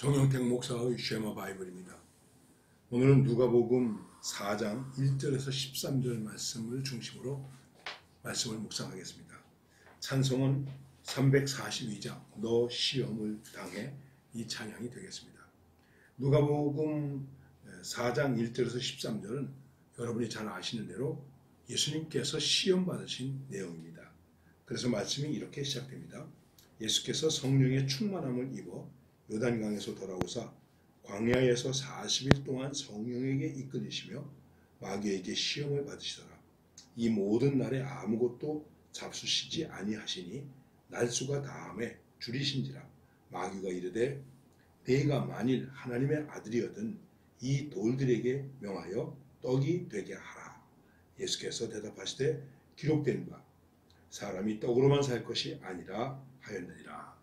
정영택 목사의 쉐마 바이블입니다. 오늘은 누가복음 4장 1절에서 13절 말씀을 중심으로 말씀을 묵상하겠습니다. 찬송은 342장 너 시험을 당해 이 찬양이 되겠습니다. 누가복음 4장 1절에서 13절은 여러분이 잘 아시는 대로 예수님께서 시험 받으신 내용입니다. 그래서 말씀이 이렇게 시작됩니다. 예수께서 성령의 충만함을 입어 요단강에서 돌아오사 광야에서 40일 동안 성령에게 이끌리시며 마귀에게 시험을 받으시더라. 이 모든 날에 아무것도 잡수시지 아니하시니 날수가 다함에 줄이신지라. 마귀가 이르되 내가 만일 하나님의 아들이거든 이 돌들에게 명하여 떡이 되게 하라. 예수께서 대답하시되 기록된 바 사람이 떡으로만 살 것이 아니라 하였느니라.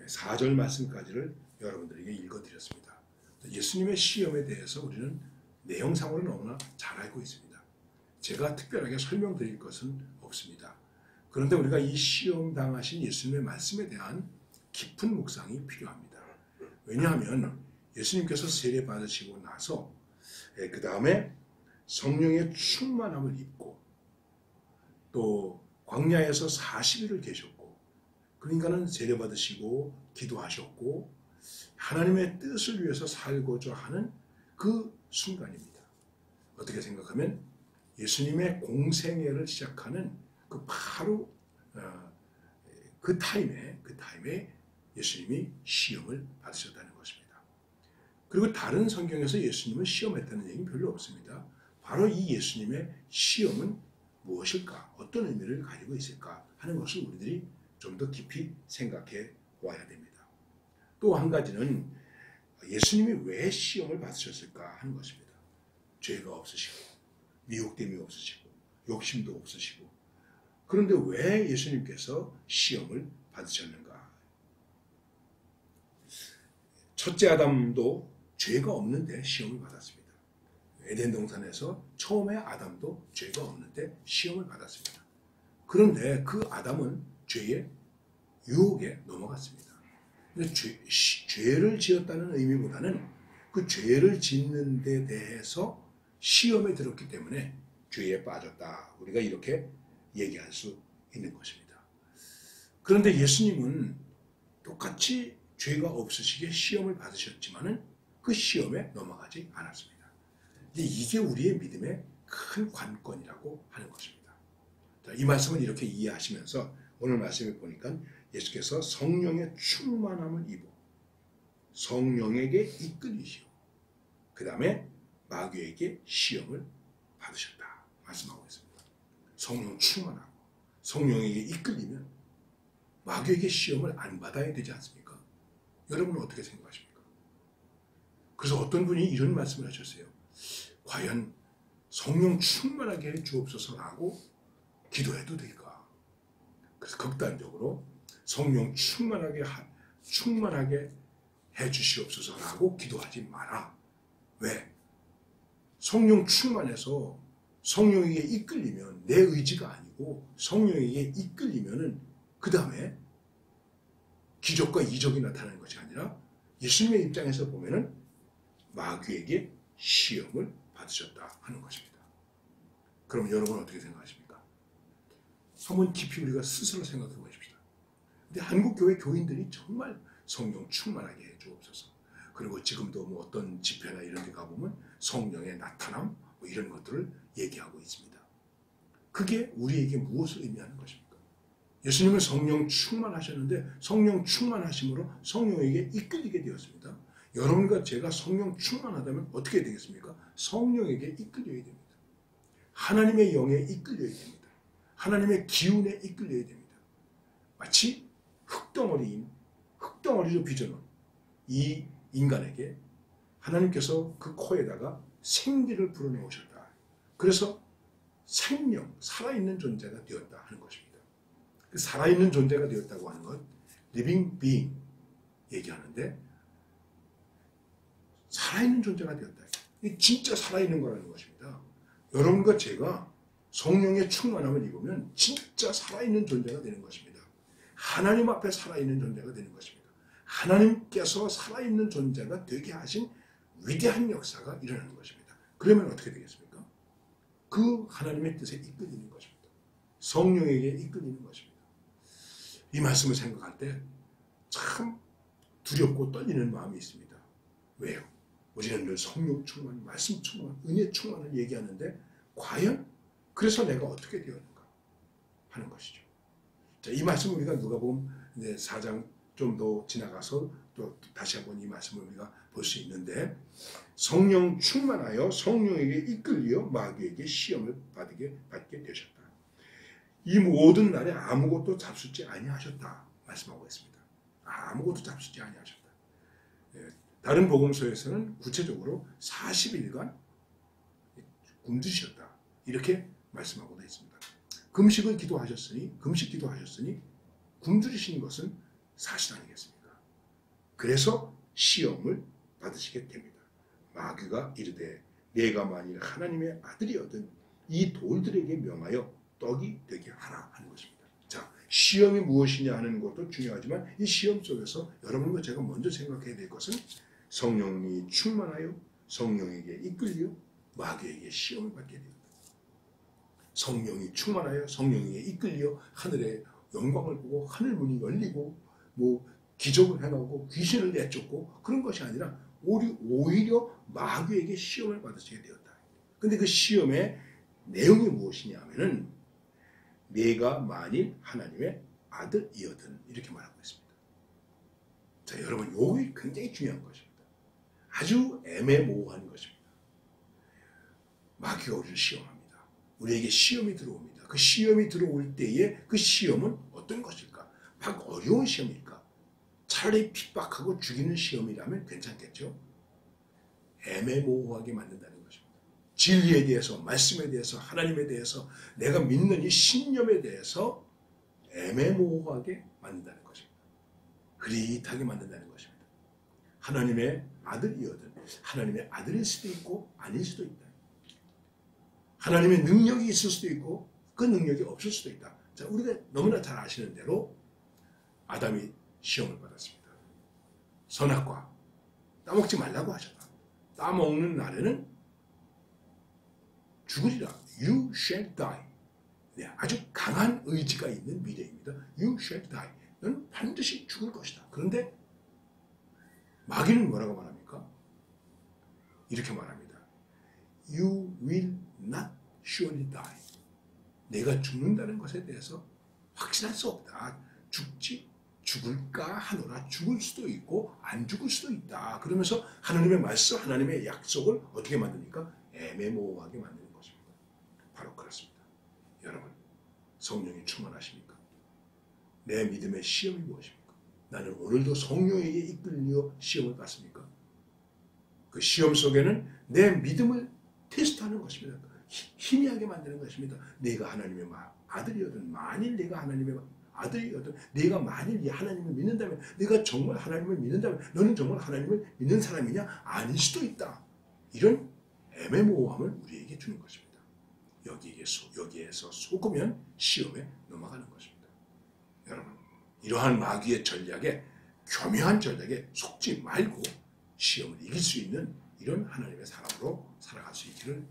4절 말씀까지를 여러분들에게 읽어드렸습니다. 예수님의 시험에 대해서 우리는 내용상으로 너무나 잘 알고 있습니다. 제가 특별하게 설명드릴 것은 없습니다. 그런데 우리가 이 시험 당하신 예수님의 말씀에 대한 깊은 묵상이 필요합니다. 왜냐하면 예수님께서 세례 받으시고 나서 그 다음에 성령의 충만함을 입고 또 광야에서 40일을 계셨고 그러니까는 세례 받으시고 기도하셨고 하나님의 뜻을 위해서 살고자 하는 그 순간입니다. 어떻게 생각하면 예수님의 공생애를 시작하는 그 바로 그 타임에 예수님이 시험을 받으셨다는 것입니다. 그리고 다른 성경에서 예수님을 시험했다는 얘기는 별로 없습니다. 바로 이 예수님의 시험은 무엇일까? 어떤 의미를 가지고 있을까? 하는 것을 우리들이 좀 더 깊이 생각해 와야 됩니다. 또 한 가지는 예수님이 왜 시험을 받으셨을까 하는 것입니다. 죄가 없으시고 미혹됨이 없으시고 욕심도 없으시고 그런데 왜 예수님께서 시험을 받으셨는가? 첫째 아담도 죄가 없는데 시험을 받았습니다. 에덴 동산에서 처음에 아담도 죄가 없는데 시험을 받았습니다. 그런데 그 아담은 죄의 유혹에 넘어갔습니다. 죄를 지었다는 의미보다는 그 죄를 짓는 데 대해서 시험에 들었기 때문에 죄에 빠졌다. 우리가 이렇게 얘기할 수 있는 것입니다. 그런데 예수님은 똑같이 죄가 없으시게 시험을 받으셨지만은 그 시험에 넘어가지 않았습니다. 이게 우리의 믿음의 큰 관건이라고 하는 것입니다. 이 말씀을 이렇게 이해하시면서 오늘 말씀에 보니까 예수께서 성령의 충만함을 입어 성령에게 이끌리시오. 그 다음에 마귀에게 시험을 받으셨다. 말씀하고 있습니다. 성령 충만하고 성령에게 이끌리면 마귀에게 시험을 안 받아야 되지 않습니까? 여러분은 어떻게 생각하십니까? 그래서 어떤 분이 이런 말씀을 하셨어요. 과연 성령 충만하게 해 주옵소서라고 기도해도 될까? 그래서 극단적으로 성령 충만하게 해 주시옵소서라고 기도하지 마라. 왜? 성령 충만해서 성령에게 이끌리면 내 의지가 아니고 성령에게 이끌리면은 그 다음에 기적과 이적이 나타나는 것이 아니라 예수님의 입장에서 보면은 마귀에게 시험을 받으셨다 하는 것입니다. 그럼 여러분은 어떻게 생각하십니까? 한번 깊이 우리가 스스로 생각해 보십시다. 근데 한국 교회 교인들이 정말 성령 충만하게 해 주옵소서. 그리고 지금도 뭐 어떤 집회나 이런 데 가보면 성령의 나타남 뭐 이런 것들을 얘기하고 있습니다. 그게 우리에게 무엇을 의미하는 것입니까? 예수님은 성령 충만하셨는데 성령 충만하심으로 성령에게 이끌리게 되었습니다. 여러분과 제가 성령 충만하다면 어떻게 되겠습니까? 성령에게 이끌려야 됩니다. 하나님의 영에 이끌려야 됩니다. 하나님의 기운에 이끌려야 됩니다. 마치 흙덩어리로 빚어놓은 이 인간에게 하나님께서 그 코에다가 생기를 불어넣으셨다. 그래서 생명, 살아있는 존재가 되었다 하는 것입니다. 그 살아있는 존재가 되었다고 하는 것, living being 얘기하는데 살아있는 존재가 되었다. 이게 진짜 살아있는 거라는 것입니다. 여러분과 제가 성령의 충만함을 입으면 진짜 살아있는 존재가 되는 것입니다. 하나님 앞에 살아있는 존재가 되는 것입니다. 하나님께서 살아있는 존재가 되게 하신 위대한 역사가 일어나는 것입니다. 그러면 어떻게 되겠습니까? 그 하나님의 뜻에 이끌리는 것입니다. 성령에게 이끌리는 것입니다. 이 말씀을 생각할 때 참 두렵고 떨리는 마음이 있습니다. 왜요? 우리는 늘 성령 충만, 말씀 충만, 은혜 충만을 얘기하는데 과연 그래서 내가 어떻게 되었는가 하는 것이죠. 자, 이 말씀 우리가 누가복음 4장 좀 더 지나가서 또 다시 한번 이 말씀을 우리가 볼 수 있는데, 성령 충만하여 성령에게 이끌려 마귀에게 시험을 받게 되셨다. 이 모든 날에 아무것도 잡수지 아니하셨다 말씀하고 있습니다. 아무것도 잡수지 아니하셨다. 다른 복음서에서는 구체적으로 40일간 굶주셨다 이렇게 말씀하고도 있습니다. 금식 기도하셨으니 굶주리신 것은 사실 아니겠습니까? 그래서 시험을 받으시게 됩니다. 마귀가 이르되 내가 만일 하나님의 아들이거든 이 돌들에게 명하여 떡이 되게 하라 하는 것입니다. 자, 시험이 무엇이냐 하는 것도 중요하지만 이 시험 속에서 여러분과 제가 먼저 생각해야 될 것은 성령이 충만하여 성령에게 이끌려 마귀에게 시험을 받게 됩니다. 성령이 충만하여 성령에게 이끌려 하늘의 영광을 보고 하늘 문이 열리고 기적을 해나오고 귀신을 내쫓고 그런 것이 아니라 오히려 마귀에게 시험을 받으시게 되었다. 근데 그 시험의 내용이 무엇이냐 하면은 내가 만일 하나님의 아들이거든 이렇게 말하고 있습니다. 자, 여러분 이게 굉장히 중요한 것입니다. 아주 애매모호한 것입니다. 마귀가 우리를 시험합니다. 우리에게 시험이 들어옵니다. 그 시험이 들어올 때에 그 시험은 어떤 것일까? 막 어려운 시험일까? 차라리 핍박하고 죽이는 시험이라면 괜찮겠죠? 애매모호하게 만든다는 것입니다. 진리에 대해서, 말씀에 대해서, 하나님에 대해서, 내가 믿는 이 신념에 대해서 애매모호하게 만든다는 것입니다. 흐릿하게 만든다는 것입니다. 하나님의 아들이거든 하나님의 아들일 수도 있고 아닐 수도 있다. 하나님의 능력이 있을 수도 있고 그 능력이 없을 수도 있다. 자, 우리가 너무나 잘 아시는 대로 아담이 시험을 받았습니다. 선악과 따먹지 말라고 하셨다. 따먹는 날에는 죽으리라. You shall die. 네, 아주 강한 의지가 있는 미래입니다. You shall die. 너는 반드시 죽을 것이다. 그런데 마귀는 뭐라고 말합니까? 이렇게 말합니다. You will not surely die. 내가 죽는다는 것에 대해서 확신할 수 없다. 죽을까 하노라. 죽을 수도 있고 안 죽을 수도 있다. 그러면서 하나님의 말씀, 하나님의 약속을 어떻게 만드니까? 애매모호하게 만드는 것입니다. 바로 그렇습니다. 여러분, 성령이 충만하십니까? 내 믿음의 시험이 무엇입니까? 나는 오늘도 성령에게 이끌려 시험을 받습니까? 그 시험 속에는 내 믿음을 테스트하는 것입니다. 희미하게 만드는 것입니다. 내가 하나님의 아들이거든 만일 내가 하나님의 아들이거든 내가 만일 이 하나님을 믿는다면 내가 정말 하나님을 믿는다면 너는 정말 하나님을 믿는 사람이냐? 아닐 수도 있다. 이런 애매모호함을 우리에게 주는 것입니다. 여기에서 속으면 시험에 넘어가는 것입니다. 여러분, 이러한 마귀의 전략에 교묘한 전략에 속지 말고 시험을 이길 수 있는 이런 하나님의 사람으로 살아갈 수 있기를